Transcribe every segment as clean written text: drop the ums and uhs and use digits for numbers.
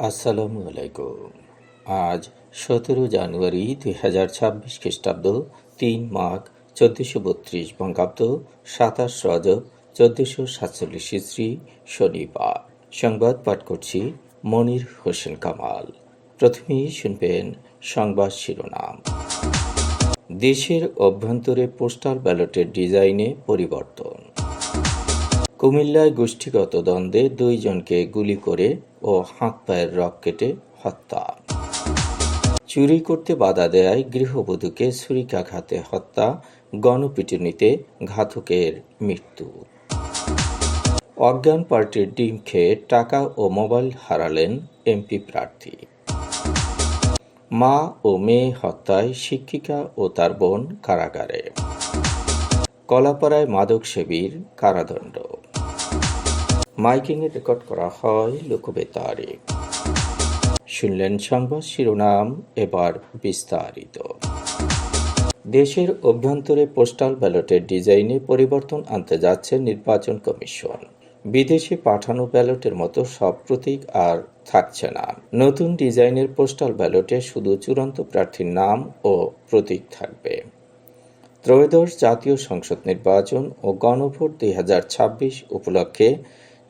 আসসালামু আলাইকুম। আজ 17 জানুয়ারি 2026 খ্রিস্টাব্দ, 3 মাঘ 1432 বঙ্গাব্দ, 27 রজব 1447 ইসরি, শনিবার। সংবাদ পাঠ করছি মনির হোসেন কামাল। প্রথমেই শুনবেন সংবাদ শিরোনাম। দেশের অভ্যন্তরে পোস্টাল ব্যালটের ডিজাইনে পরিবর্তন। কুমিল্লায় গোষ্ঠীগত দ্বন্দ্বে 2 জনকে গুলি করে ও হাত পায়ের রক কেটে হত্যা। চুরি করতে বাধা দেয়ায় গৃহবধূকে ছুরিকাঘাতে হত্যা, গণপিটুনিতে ঘাতকের মৃত্যু। অজ্ঞান পার্টির ডিম খেয়ে টাকা ও মোবাইল হারালেন এমপি প্রার্থী। মা ও মেয়ে হত্যায় শিক্ষিকা ও তার বোন কারাগারে। কলাপাড়ায় মাদক সেবীর কারাদণ্ড। মাইকিংয়ে রেকর্ড করা হয় লোকবেতারে। শুনলেন সংবাদ শিরোনাম, এবার বিস্তারিত। দেশের অভ্যন্তরে পোস্টাল ব্যালটের ডিজাইনে পরিবর্তন আনতে যাচ্ছে নির্বাচন কমিশন। বিদেশে পাঠানো ব্যালটের মতো সব প্রতীক আর থাকছে না। নতুন ডিজাইনের পোস্টাল ব্যালটে শুধু চূড়ান্ত প্রার্থীর নাম ও প্রতীক থাকবে। ত্রয়োদশ জাতীয় সংসদ নির্বাচন ও গণভোট 2026 উপলক্ষে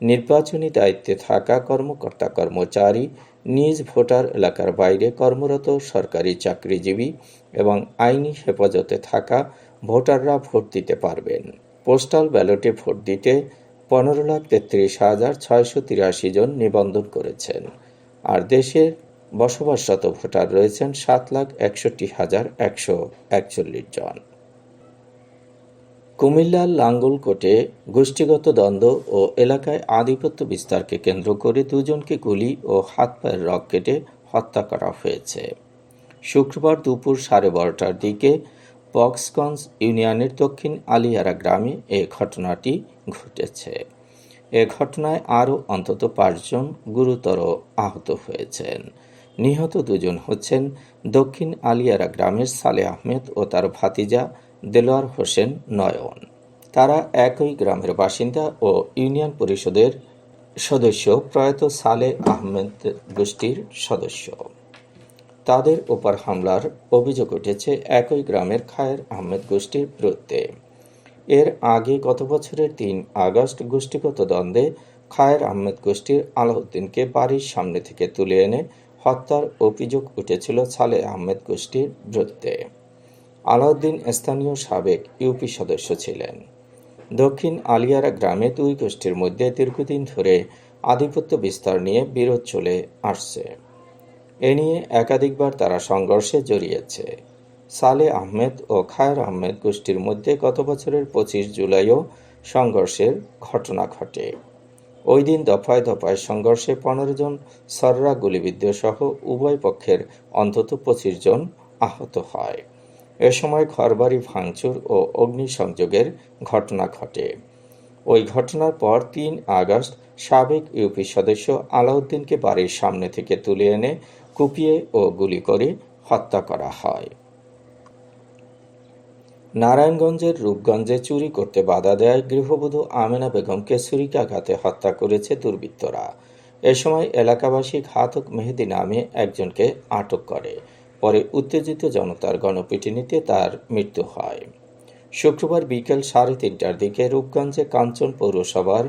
নির্বাচনী দায়িত্বে থাকা কর্মকর্তা কর্মচারী, নিজ ভোটার এলাকার বাইরে কর্মরত সরকারি চাকরিজীবী এবং আইনি হেফাজতে থাকা ভোটাররা ভোট দিতে পারবেন। পোস্টাল ব্যালটে ভোট দিতে 15,33,683 জন নিবন্ধন করেছেন, আর দেশের বসবাসরত ভোটার রয়েছেন 7,61,141 জন। কুমিল্লার লাঙ্গলকোটে গোষ্ঠীগত দ্বন্দ্ব ও এলাকায় আধিপত্য বিস্তারকে কেন্দ্র করে 2 জনকে গুলি ও হাত পায়ের রক কেটে হত্যা করা হয়েছে। শুক্রবার দুপুর 12:30টার দিকে বক্সগঞ্জ ইউনিয়নের দক্ষিণ আলিয়ারা গ্রামে এ ঘটনাটি ঘটেছে। এ ঘটনায় আরও অন্তত 5 জন গুরুতর আহত হয়েছেন। নিহত 2 জন হচ্ছেন দক্ষিণ আলিয়ারা গ্রামের সালে আহমেদ ও তার ভাতিজা দেলোয়ার হোসেন নয়ন। তারা একই গ্রামের বাসিন্দা ও ইউনিয়ন পরিষদের সদস্য প্রয়াত সালে আহমেদ গোষ্ঠীর সদস্য। তাদের ওপর হামলার অভিযোগ উঠেছে একই গ্রামের খায়ের আহমেদ গোষ্ঠীর বিরুদ্ধে। এর আগে গত বছরের 3 আগস্ট গোষ্ঠীগত দ্বন্দ্বে খায়ের আহমেদ গোষ্ঠীর আলাউদ্দিনকে বাড়ির সামনে থেকে তুলে এনে হত্যার অভিযোগ উঠেছিল সালে আহমেদ গোষ্ঠীর বিরুদ্ধে। আলাউদ্দিন স্থানীয় সাবেক ইউপি সদস্য ছিলেন। দক্ষিণ আলিয়ারা গ্রামে 2 গোষ্ঠীর মধ্যে দীর্ঘদিন ধরে আধিপত্য বিস্তার নিয়ে বিরোধ চলে আসছে। এ নিয়ে একাধিকবার তারা সংঘর্ষে জড়িয়েছে। সালে আহমেদ ও খায়ের আহমেদ গোষ্ঠীর মধ্যে গত বছরের 25 জুলাইও সংঘর্ষের ঘটনা ঘটে। ওই দিন দফায় দফায় সংঘর্ষে 15 জন সররা গুলিবিদ্ধ সহ উভয় পক্ষের অন্তত 25 জন আহত হয়। এ সময় ঘরবাড়ি ভাঙচুর ও অগ্নিসংযোগের ঘটনা ঘটে। ওই ঘটনার পর 3 আগস্ট সাবেক ইউপি সদস্য আলাউদ্দিনকে বাড়ির সামনে থেকে তুলে এনে কুপিয়ে ও গুলি করে হত্যা করা হয়। নারায়ণগঞ্জের রূপগঞ্জে চুরি করতে বাধা দেয় গৃহবধূ আমেনা বেগমকে ছুরিকাঘাতে হত্যা করেছে দুর্বৃত্তরা। এ সময় এলাকাবাসী ঘাতক মেহেদি নামে একজনকে আটক করে। পরে উত্তেজিত জনতার গণপিটুনিতে তার মৃত্যু হয়। শুক্রবার বিকেল 3:30টার দিকে রূপগঞ্জে কাঞ্চন পৌরসভার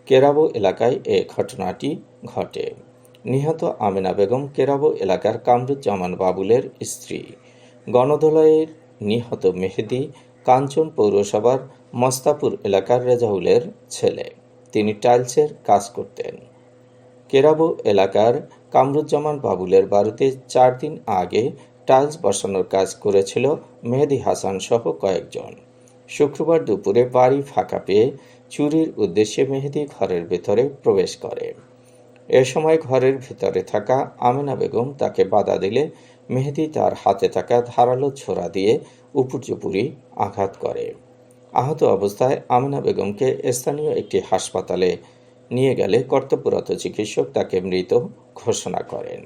কেরাবো এলাকায় এ ঘটনাটি ঘটে। নিহত আমেনা বেগম কেরাবো এলাকার কামরুজ্জামান বাবুলের স্ত্রী। গণধোলাইয়ের নিহত মেহেদি কাঞ্চন পৌরসভার মস্তাপুর এলাকার রেজাউলের ছেলে। তিনি টাইলসের কাজ করতেন। কেরাবো এলাকার কামরুজ্জামান বাবুলের বাড়িতে 4 দিন আগে টাইলস বসানোর কাজ করেছিল মেহেদি হাসান সহ কয়েকজন। শুক্রবার দুপুরে বাড়ি ফাঁকা পেয়ে চুরির উদ্দেশ্যে মেহেদি ঘরের ভেতরে প্রবেশ করে। এ সময় ঘরের ভেতরে থাকা আমেনা বেগম তাকে বাধা দিলে মেহেদি তার হাতে থাকা ধারালো ছোরা দিয়ে উপর্যুপরি আঘাত করে। আহত অবস্থায় আমেনা বেগমকে স্থানীয় একটি হাসপাতালে নিয়ে গেলে কর্তব্যরত চিকিৎসক তাকে মৃত ঘোষণা করেন।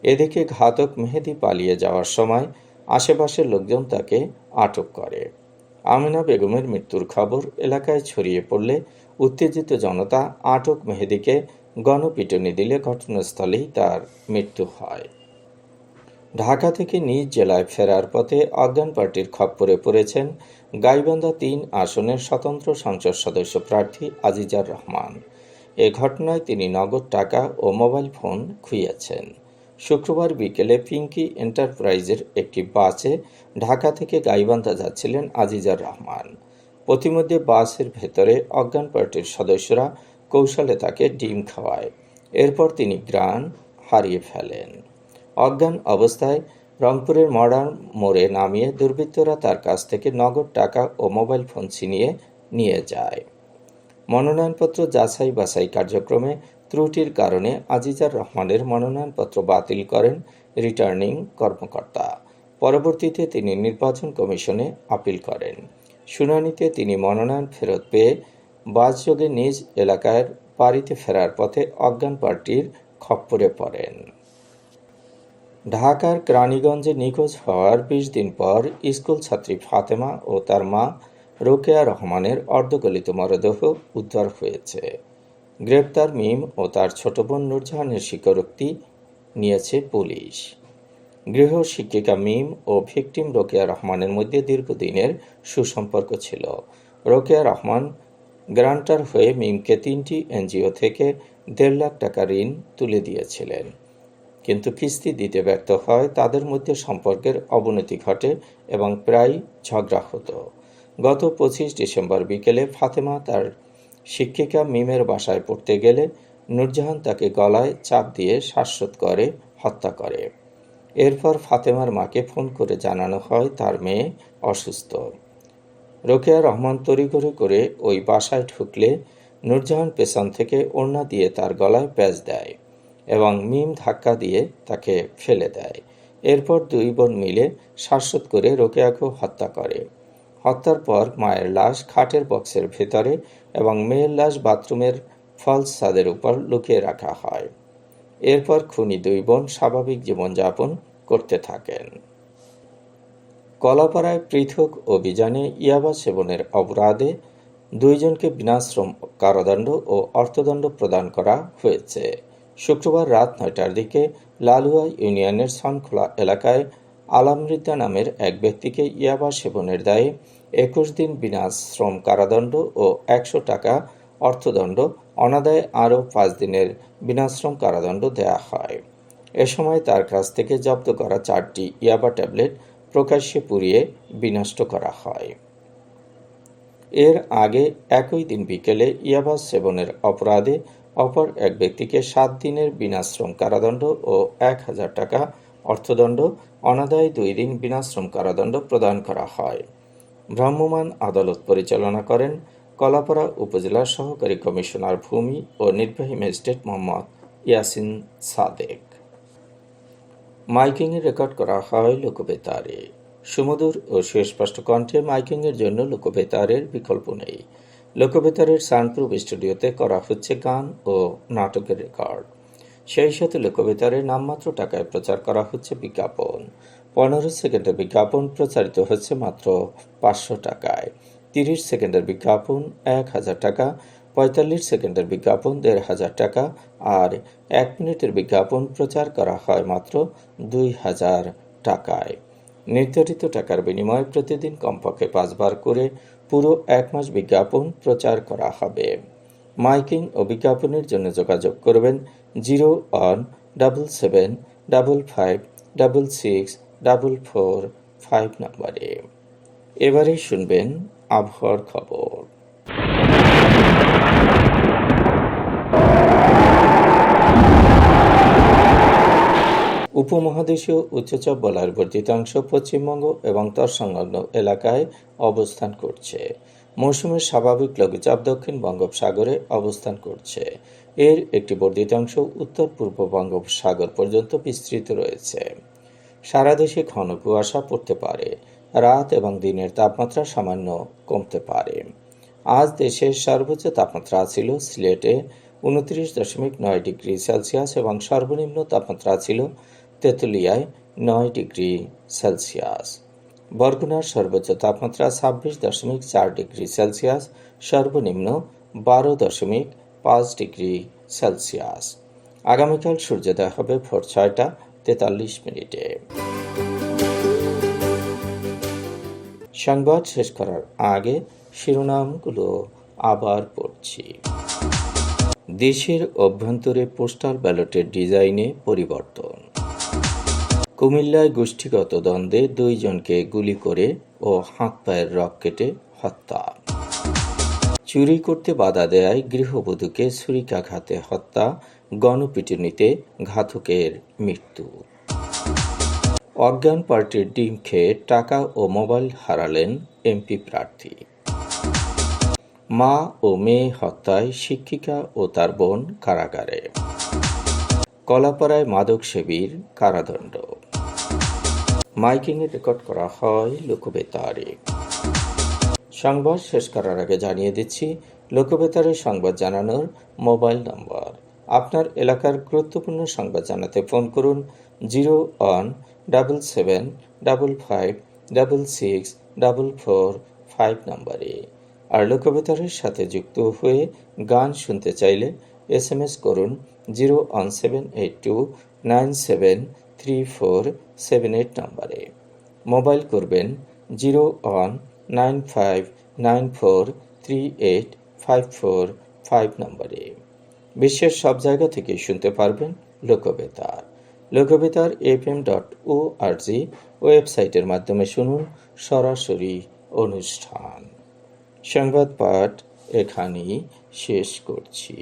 এদিকে ঘাতক মেহেদি পালিয়ে যাওয়ার সময় আশেপাশের লোকজন তাকে আটক করে। আমেনা বেগমের মৃত্যুর খবর এলাকায় ছড়িয়ে পড়লে উত্তেজিত জনতা আটক মেহেদিকে গণপিটুনি দিলে ঘটনাস্থলেই তার মৃত্যু হয়। ঢাকা থেকে নিজ জেলায় ফেরার পথে অজ্ঞান পার্টির খপ্পরে পড়েছেন গাইবান্ধা ৩ আসনের স্বতন্ত্র সংসদ সদস্য প্রার্থী আজিজার রহমান। এ ঘটনায় তিনি নগদ টাকা ও মোবাইল ফোন খুইয়েছেন। শুক্রবার বিকেলে পিঙ্কি এন্টারপ্রাইজের একটি বাসে ঢাকা থেকে গাইবান্ধা যাচ্ছিলেন আজিজার রহমান। পথিমধ্যে বাসের ভেতরে অজ্ঞান পার্টির সদস্যরা কৌশলে তাকে ডিম খাওয়ায়। এরপর তিনি জ্ঞান হারিয়ে ফেলেন। অজ্ঞান অবস্থায় রংপুরের মডার্ন মোড়ে নামিয়ে দুর্বৃত্তরা তার কাছ থেকে নগদ টাকা ও মোবাইল ফোন ছিনিয়ে নিয়ে যায়। মনোনয়নপত্র যাচাই বাছাই কার্যক্রমে ত্রুটির কারণে আজিজার রহমানের মনোনয়নপত্র বাতিল করেন রিটার্নিং কর্মকর্তা। পরবর্তীতে তিনি নির্বাচন কমিশনে আপিল করেন। শুনানিতে তিনি মনোনয়ন ফেরত পেয়ে বাসযোগে নিজ এলাকার বাড়িতে ফেরার পথে অজ্ঞান পার্টির খপ্পরে পড়েন। ঢাকার কেরানীগঞ্জে নিখোঁজ হওয়ার ২০ দিন পর স্কুল ছাত্রী ফাতেমা ও তার মা রোকেয়া রহমানের অর্ধগলিত মরদেহ উদ্ধার হয়েছে। গ্রেপ্তার মিম ও তার ছোট বোন নূরজাহানের স্বীকারোক্তি নিয়েছে পুলিশ। গৃহ শিক্ষিকা মিম ও ভিকটিম রোকেয়া রহমানের মধ্যে দীর্ঘদিনের সুসম্পর্ক ছিল। রোকেয়া রহমান গ্রান্টার হয়ে মিমকে ৩টি এনজিও থেকে ১.৫ লাখ টাকা ঋণ তুলে দিয়েছিলেন, কিন্তু কিস্তি দিতে ব্যর্থ হয় তাদের মধ্যে সম্পর্কের অবনতি ঘটে এবং প্রায় ঝগড়া হতো। গত ২৫ ডিসেম্বর বিকেলে ফাতেমা তার শিক্ষিকা মিমের বাসায় পড়তে গেলে নূরজাহান তাকে গলায় চাপ দিয়ে শ্বাসরোধ করে হত্যা করে। এরপর ফাতেমার মাকে ফোন করে জানানো হয় তার মেয়ে অসুস্থ। রোকেয়া রহমান তড়িঘড়ি করে ওই বাসায় ঢুকলে নূরজাহান পেছন থেকে ওড়না দিয়ে তার গলায় প্যাঁচ দেয় এবং মিম ধাক্কা দিয়ে তাকে ফেলে দেয়। এরপর দুই বোন মিলে শ্বাসরোধ করে রোকেয়াকেও হত্যা করে। হত্যার পর মায়ের লাশ খাটের বক্সের ভেতরে এবং মেয়ের লাশ বাথরুমের ফলস ছাদের উপর লুকিয়ে রাখা হয়। এরপর খুনি দুই বোন স্বাভাবিক জীবনযাপন করতে থাকেন। কলাপাড়ায় পৃথক অভিযানে ইয়াবা সেবনের অপরাধে ২ জনকে বিনাশ্রম কারাদণ্ড ও অর্থদণ্ড প্রদান করা হয়েছে। শুক্রবার রাত ৯টার দিকে লালুয়া ইউনিয়নের সনখোলা এলাকায় আলামৃদ্ধা নামের এক ব্যক্তিকে ইয়াবা সেবনের দায়ে ২১ দিন বিনাশ্রম কারাদণ্ড ও ১০০ টাকা অর্থদণ্ড, অনাদায়ে আরও ৫ দিনের বিনাশ্রম কারাদণ্ড দেয়া হয়। এ সময় তার কাছ থেকে জব্দ করা ৪টি ইয়াবা ট্যাবলেট প্রকাশ্যে পুড়িয়ে বিনষ্ট করা হয়। এর আগে একই দিন বিকেলে ইয়াবা সেবনের অপরাধে অপর এক ব্যক্তিকে ৭ দিনের বিনাশ্রম কারাদণ্ড ও ১,০০০ টাকা অর্থদণ্ড, অনাদায়ে ২ দিন বিনাশ্রম কারাদণ্ড প্রদান করা হয়। ভ্রাম্যমাণ আদালত পরিচালনা করেন কলাপাড়া উপজেলা সহকারী কমিশনার ভূমি ও নির্বাহী ম্যাজিস্ট্রেট মোহাম্মদ ইয়াসিন সাদেক। মাইকিংয়ে রেকর্ড করা হয় লোকবেতারে। সুমধুর ও সুস্পষ্ট কণ্ঠে মাইকিংয়ের জন্য লোকবেতারের বিকল্প নেই। লোকবেতারের সাউন্ডপ্রুফ স্টুডিওতে করা হচ্ছে গান ও নাটকের রেকর্ড। সেই সাথে লোকবেতারে নামমাত্র টাকায় প্রচার করা হচ্ছে বিজ্ঞাপন। ১৫ সেকেন্ডের বিজ্ঞাপন প্রচারিত হচ্ছে মাত্র ৫০০ টাকায়, ৩০ সেকেন্ডের বিজ্ঞাপন ১,০০০ টাকা, ৪৫ সেকেন্ডের বিজ্ঞাপন ১,৫০০ টাকা আর ১ মিনিটের বিজ্ঞাপন প্রচার করা হয় মাত্র ২,০০০ টাকায়। নির্ধারিত টাকার বিনিময়ে প্রতিদিন কমপক্ষে ৫ বার করে পুরো ১ মাস বিজ্ঞাপন প্রচার করা হবে। মাইকিং ও বিজ্ঞাপনের জন্য যোগাযোগ করবেন 01775564445 নম্বরে। এবারে শুনবেন আবহাওয়ার খবর। উপমহাদেশীয় উচ্চচাপ বলয়ের বর্ধিত অংশ পশ্চিমবঙ্গ এবং তৎসংলগ্ন এলাকায় অবস্থান করছে। মৌসুমের স্বাভাবিক লঘুচাপ দক্ষিণ বঙ্গোপসাগরে অবস্থান করছে। এর একটি বর্ধিত অংশ উত্তর পূর্ব বঙ্গোপসাগর পর্যন্ত বিস্তৃত রয়েছে। সারা দেশে ঘন কুয়াশা পড়তে পারে। রাত এবং দিনের তাপমাত্রা সামান্য কমতে পারে। আজ দেশের সর্বোচ্চ তাপমাত্রা ছিল সিলেটে ২৯.৯ ডিগ্রি সেলসিয়াস এবং সর্বনিম্ন তাপমাত্রা ছিল তেঁতুলিয়ায় ৯ ডিগ্রি সেলসিয়াস। বরগুনার সর্বোচ্চ তাপমাত্রা ২৬.৪ ডিগ্রি সেলসিয়াস, সর্বনিম্ন 5°C। আগামীকাল সূর্যোদয় হবে ভোর 6:43। সংবাদ শেষ করার আগে শিরোনামগুলো আবার পড়ছি। দেশের অভ্যন্তরে পোস্টাল ব্যালটের ডিজাইনে পরিবর্তন। কুমিল্লায় গোষ্ঠীগত দ্বন্দ্বে 2 জনকে গুলি করে ও হাত পায়ের রগ কেটে হত্যা। চুরি করতে বাধা দেয়ায় গৃহবধূকে ছুরিকাঘাতে হত্যা, গণপিটুনিতে ঘাতকের মৃত্যু। অজ্ঞান পার্টির ডিম খেয়ে টাকা ও মোবাইল হারালেন এমপি প্রার্থী। মা ও মেয়ে হত্যায় শিক্ষিকা ও তার বোন কারাগারে। কলাপাড়ায় মাদক সেবীর কারাদণ্ড। মাইকিংয়ে রেকর্ড করা হয় লোকবেতারে। সংবাদ শেষ করার আগে জানিয়ে দিচ্ছি লোকবেতারে সংবাদ জানানোর মোবাইল নম্বর। আপনার এলাকার গুরুত্বপূর্ণ সংবাদ জানাতে ফোন করুন 017755664445 নম্বরে। আর লোকবেতারের সাথে যুক্ত হয়ে গান শুনতে চাইলে SMS করুন 01782973478 নম্বরে। মোবাইল করবেন 01959438545 নম্বরে। বিশ্বের সব জায়গা থেকে শুনতে পারবেন লোকবেতার। লোকবেতার fm.org ওয়েবসাইটের মাধ্যমে শুনুন সরাসরি অনুষ্ঠান। সংবাদ পাঠ এখানেই শেষ করছি।